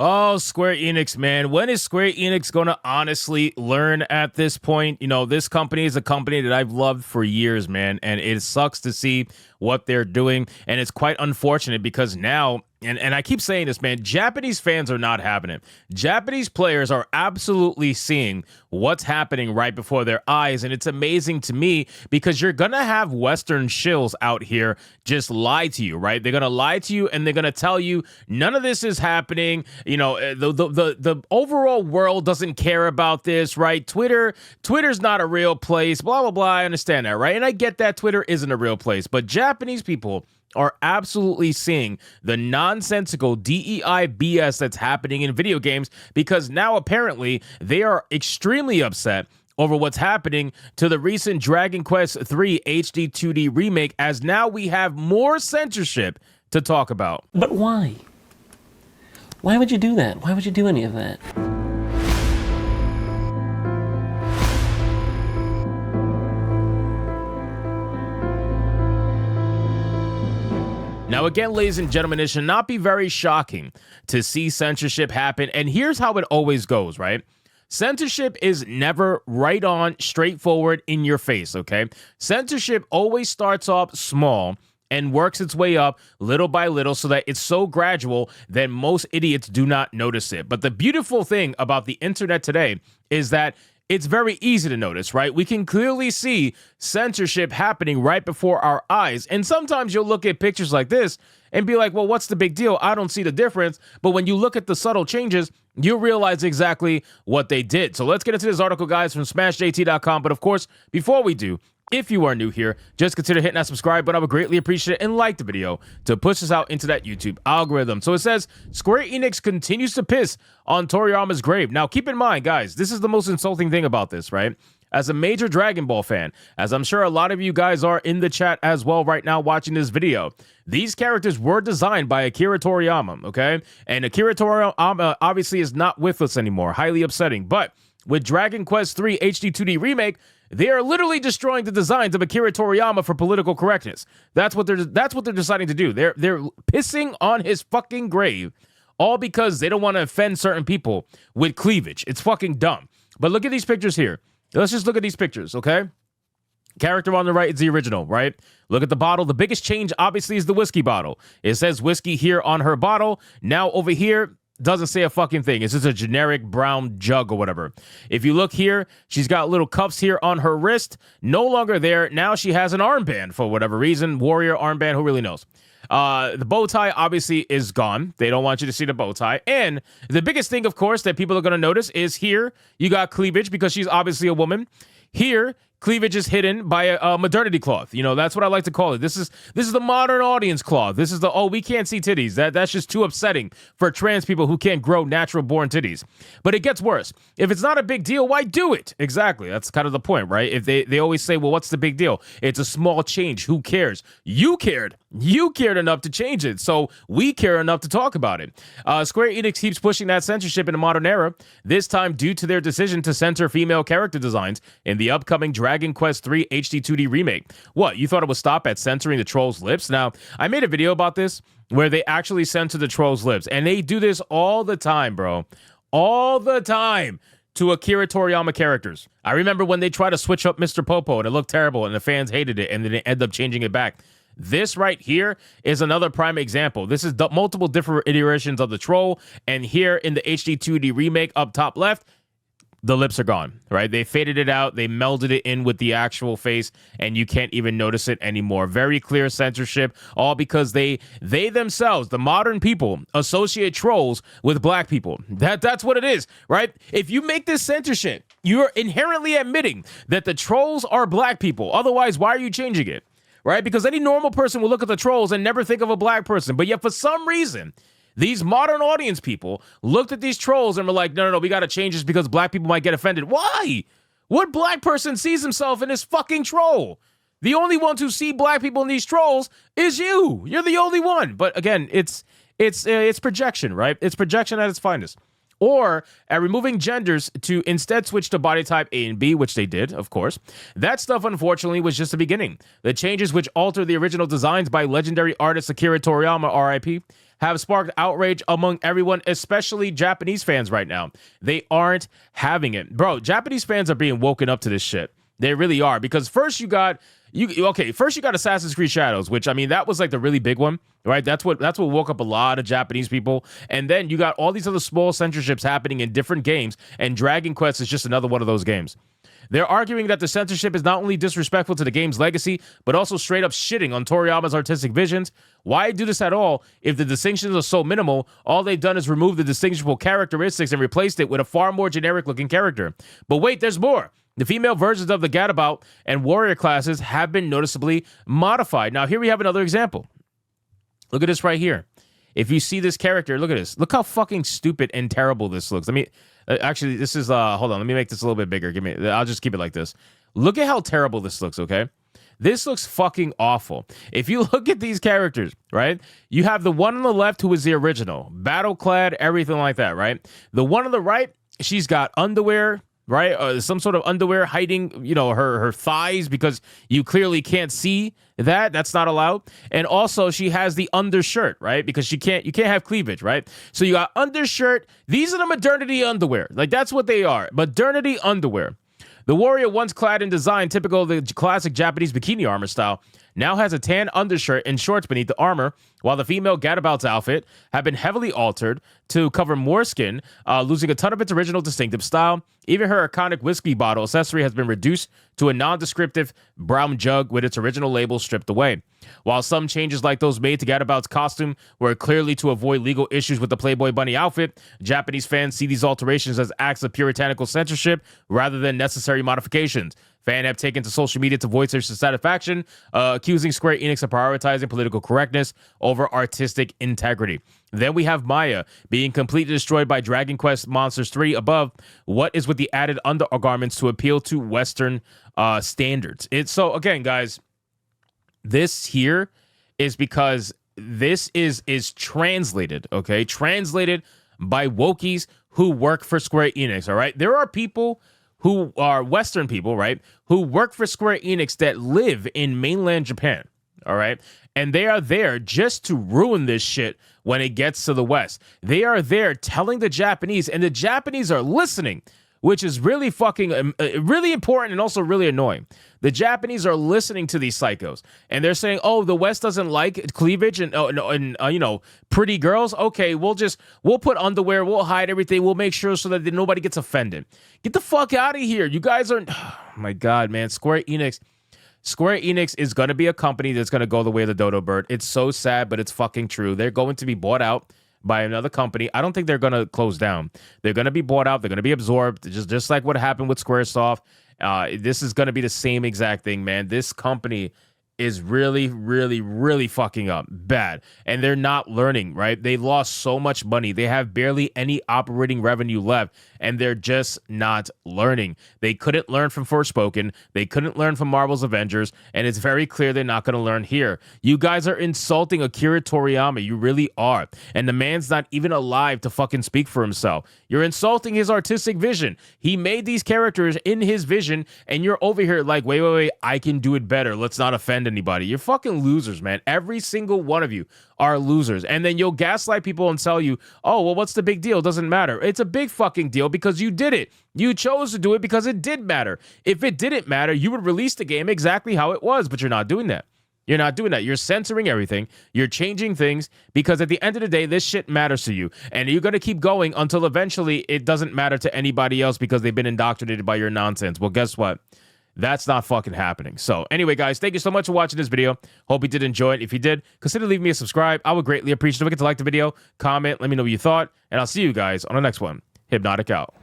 Oh, Square Enix, man. When is Square Enix going to honestly learn at this point? You know, this company is a company that I've loved for years, man. And it sucks to see what they're doing. And it's quite unfortunate because now, and I keep saying this, man, Japanese fans are not having it. Japanese players are absolutely seeing what's happening right before their eyes. And it's amazing to me because you're going to have Western shills out here just lie to you, right? They're going to lie to you and they're going to tell you none of this is happening. You know, the overall world doesn't care about this, right? Twitter's not a real place, blah, blah, blah. I understand that, right? And I get that Twitter isn't a real place, but Japanese people are absolutely seeing the nonsensical DEI BS that's happening in video games because now apparently they are extremely upset over what's happening to the recent Dragon Quest III HD 2D remake, as now we have more censorship to talk about. But why? Why would you do that? Why would you do any of that? Now, again, ladies and gentlemen, it should not be very shocking to see censorship happen. And here's how it always goes, right? Censorship is never right on, straightforward, in your face, okay? Censorship always starts off small and works its way up little by little so that it's so gradual that most idiots do not notice it. But the beautiful thing about the internet today is that it's very easy to notice, right? We can clearly see censorship happening right before our eyes. And sometimes you'll look at pictures like this and be like, well, what's the big deal? I don't see the difference. But when you look at the subtle changes, you realize exactly what they did. So let's get into this article, guys, from smashjt.com. But of course, before we do, if you are new here, just consider hitting that subscribe button. I would greatly appreciate it, and like the video to push us out into that YouTube algorithm. So it says, Square Enix continues to piss on Toriyama's grave. Now, keep in mind, guys, this is the most insulting thing about this, right? As a major Dragon Ball fan, as I'm sure a lot of you guys are in the chat as well right now watching this video, these characters were designed by Akira Toriyama, okay? And Akira Toriyama obviously is not with us anymore. Highly upsetting. But with Dragon Quest III HD 2D Remake, they are literally destroying the designs of Akira Toriyama for political correctness. That's what they're deciding to do. They're pissing on his fucking grave, all because they don't want to offend certain people with cleavage. It's fucking dumb. But look at these pictures here. Let's just look at these pictures, okay? Character on the right is the original, right? Look at the bottle. The biggest change, obviously, is the whiskey bottle. It says whiskey here on her bottle. Now over here, doesn't say a fucking thing. It's just a generic brown jug or whatever. If you look here, she's got little cuffs here on her wrist. No longer there. Now she has an armband for whatever reason. Warrior armband, who really knows? The bow tie obviously is gone. They don't want you to see the bow tie. And the biggest thing, of course, that people are going to notice is here you got cleavage because she's obviously a woman. Here, cleavage is hidden by a modernity cloth. You know, that's what I like to call it. This is the modern audience cloth. This is the, oh, we can't see titties. That's just too upsetting for trans people who can't grow natural born titties. But it gets worse. If it's not a big deal, why do it? Exactly. That's kind of the point, right? If they always say, well, what's the big deal? It's a small change. Who cares? You cared. You cared enough to change it. So we care enough to talk about it. Square Enix keeps pushing that censorship in the modern era, this time due to their decision to censor female character designs in the upcoming Dragon Quest III HD 2D remake. What, you thought it would stop at censoring the troll's lips? Now, I made a video about this where they actually censor the troll's lips, and they do this all the time, bro. All the time to Akira Toriyama characters. I remember when they tried to switch up Mr. Popo, and it looked terrible, and the fans hated it, and then they ended up changing it back. This right here is another prime example. This is multiple different iterations of the troll, and here in the HD 2D remake up top left, the lips are gone, right? They faded it out. They melded it in with the actual face, and you can't even notice it anymore. Very clear censorship, all because they themselves, the modern people, associate trolls with black people. That's what it is, right? If you make this censorship, you're inherently admitting that the trolls are black people. Otherwise, why are you changing it? Right? Because any normal person will look at the trolls and never think of a black person. But yet, for some reason, these modern audience people looked at these trolls and were like, no, we got to change this because black people might get offended. Why? What black person sees himself in this fucking troll? The only ones who see black people in these trolls is you. You're the only one. But again, it's projection, right? It's projection at its finest. Or at removing genders to instead switch to body type A and B, which they did, of course. That stuff, unfortunately, was just the beginning. The changes which alter the original designs by legendary artist Akira Toriyama, RIP, have sparked outrage among everyone, especially Japanese fans right now. They aren't having it. Bro, Japanese fans are being woken up to this shit. They really are, because first you got Assassin's Creed Shadows, which, I mean, that was like the really big one, right? That's what woke up a lot of Japanese people. And then you got all these other small censorships happening in different games, and Dragon Quest is just another one of those games. They're arguing that the censorship is not only disrespectful to the game's legacy, but also straight up shitting on Toriyama's artistic visions. Why do this at all if the distinctions are so minimal? All they've done is remove the distinguishable characteristics and replaced it with a far more generic-looking character. But wait, there's more. The female versions of the Gadabout and warrior classes have been noticeably modified. Now, here we have another example. Look at this right here. If you see this character, look at this. Look how fucking stupid and terrible this looks. I mean, actually, this is, hold on. Let me make this a little bit bigger. I'll just keep it like this. Look at how terrible this looks, okay? This looks fucking awful. If you look at these characters, right? You have the one on the left who is the original. Battle-clad, everything like that, right? The one on the right, she's got underwear, right? Some sort of underwear hiding, you know, her thighs, because you clearly can't see that. That's not allowed. And also she has the undershirt, right? Because you can't have cleavage, right? So you got undershirt. These are the modernity underwear. Like, that's what they are. Modernity underwear. The warrior, once clad in design typical of the classic Japanese bikini armor style, now has a tan undershirt and shorts beneath the armor, while the female Gadabout's outfit have been heavily altered to cover more skin, losing a ton of its original distinctive style. Even her iconic whiskey bottle accessory has been reduced to a nondescriptive brown jug with its original label stripped away. While some changes like those made to Gadabout's costume were clearly to avoid legal issues with the Playboy Bunny outfit, Japanese fans see these alterations as acts of puritanical censorship rather than necessary modifications. Fans have taken to social media to voice their dissatisfaction, accusing Square Enix of prioritizing political correctness over artistic integrity. Then we have Maya being completely destroyed by Dragon Quest Monsters 3 above. What is with the added undergarments to appeal to Western standards? So again, guys, this here is because this is translated, okay? Translated by wokies who work for Square Enix, all right? There are people who are Western people, right, who work for Square Enix that live in mainland Japan, all right? And they are there just to ruin this shit when it gets to the West. They are there telling the Japanese, and the Japanese are listening, which is really fucking, really important and also really annoying. The Japanese are listening to these psychos, and they're saying, oh, the West doesn't like cleavage and you know, pretty girls. Okay, we'll put underwear, we'll hide everything, we'll make sure so that nobody gets offended. Get the fuck out of here. You guys are, oh my God, man, Square Enix is going to be a company that's going to go the way of the dodo bird. It's so sad, but it's fucking true. They're going to be bought out by another company. I don't think they're going to close down. They're going to be bought out. They're going to be absorbed, just like what happened with Squaresoft. This is going to be the same exact thing, man. This company is really, really, really fucking up bad. And they're not learning, right? They lost so much money. They have barely any operating revenue left, and they're just not learning. They couldn't learn from Forspoken. They couldn't learn from Marvel's Avengers, and it's very clear they're not going to learn here. You guys are insulting Akira Toriyama. You really are. And the man's not even alive to fucking speak for himself. You're insulting his artistic vision. He made these characters in his vision, and you're over here like, wait, I can do it better. Let's not offend anybody. You're fucking losers, man. Every single one of you are losers. And then you'll gaslight people and tell you, oh, well, what's the big deal? It doesn't matter. It's a big fucking deal because you did it. You chose to do it because it did matter. If it didn't matter, you would release the game exactly how it was, but you're not doing that. You're not doing that. You're censoring everything. You're changing things because at the end of the day, this shit matters to you. And you're going to keep going until eventually it doesn't matter to anybody else because they've been indoctrinated by your nonsense. Well, guess what? That's not fucking happening. So anyway, guys, thank you so much for watching this video. Hope you did enjoy it. If you did, consider leaving me a subscribe. I would greatly appreciate it. Don't forget to like the video, comment, let me know what you thought, and I'll see you guys on the next one. Hypnotic out.